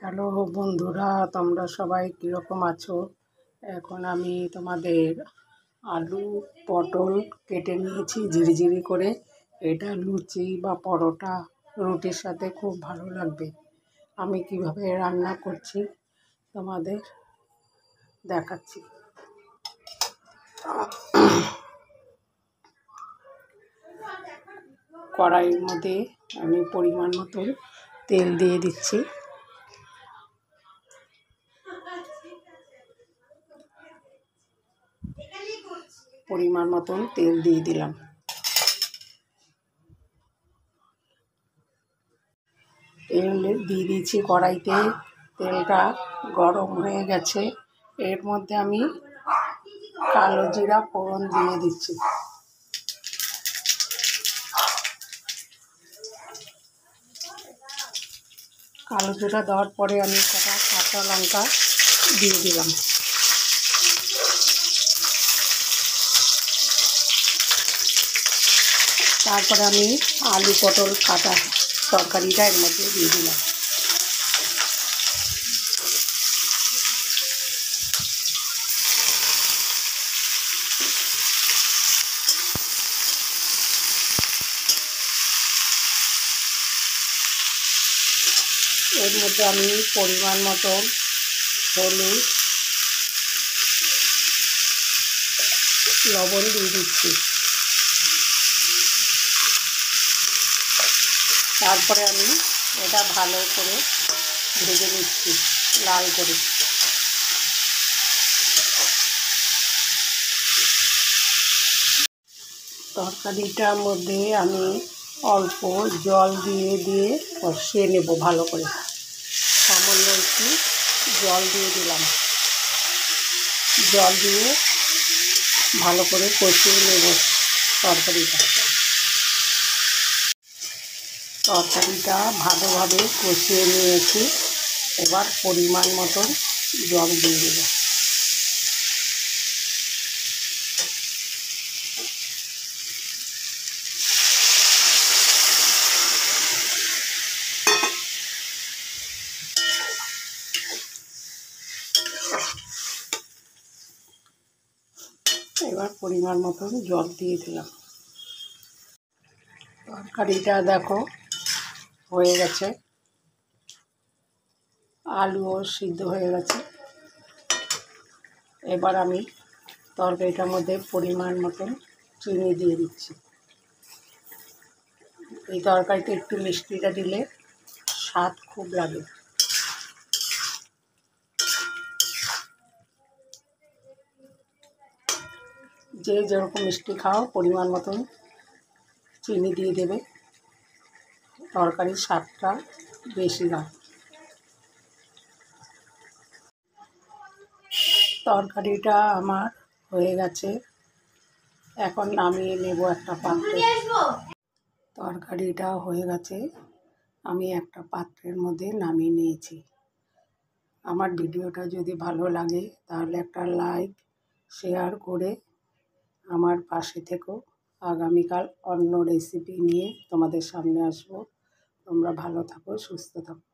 Hello বন্ধুরা, তোমরা সবাই কীরকম আছো? এখন আমি তোমাদের আলু পটল কেটে নিয়েছি ঝিরিঝিরি করে। এটা লুচি বা পরোটা রুটির সাথে খুব ভালো লাগবে। আমি কিভাবে রান্না করছি তোমাদের দেখাচ্ছি। কড়াইয়ের মধ্যে আমি পরিমাণ মতো তেল দিয়ে দিচ্ছি। পরিমাণ মতন তেল দিয়ে দিলাম। তেল দিয়ে দিয়েছি কড়াইতে, তেলটা গরম হয়ে গেছে। এর মধ্যে আমি কালো জিরা ফোড়ন দিয়ে দিচ্ছি। কালো জিরা দেওয়ার পরে আমি কটা কাঁচা লঙ্কা দিয়ে দিলাম। তারপরে আমি আলু পটল কাটা তরকারিটা এর মধ্যে দিয়ে দিলাম। এর মধ্যে আমি পরিমাণ মতন হলুদ লবণ দিয়ে দিচ্ছি। তারপরে আমি এটা ভালো করে ভেজে নিচ্ছি লাল করে। তরকারিটার মধ্যে আমি অল্প জল দিয়ে কষিয়ে নেব ভালো করে। সামান্য একটু জল দিয়ে দিলাম। জল দিয়ে ভালো করে কষিয়ে নেব তরকারিটা ভালোভাবে কষিয়ে নিয়েছি। এবার পরিমাণ মতন জল দিয়ে দেব। এবার পরিমাণ মতন জল দিয়ে দিলাম। তরকারিটা দেখো হয়ে গেছে, আলুও সিদ্ধ হয়ে গেছে। এবার আমি তরকারিটার মধ্যে পরিমাণ মতন চিনি দিয়ে দিচ্ছি। এই তরকারিতে একটু মিষ্টিটা দিলে স্বাদ খুব লাগে। যে যেরকম মিষ্টি খাও পরিমাণ মতন চিনি দিয়ে দেবে, তরকারির স্বাদটা বেশি হয়। তরকারিটা আমার হয়ে গেছে, এখন নামিয়ে নেব একটা পাত্রে। তরকারিটা হয়ে গেছে, আমি একটা পাত্রের মধ্যে নামিয়ে নিয়েছি। আমার ভিডিওটা যদি ভালো লাগে তাহলে একটা লাইক শেয়ার করে আমার পাশে থেকো। আগামীকাল অন্য রেসিপি নিয়ে তোমাদের সামনে আসবো। তোমরা ভালো থাকো, সুস্থ থাকো।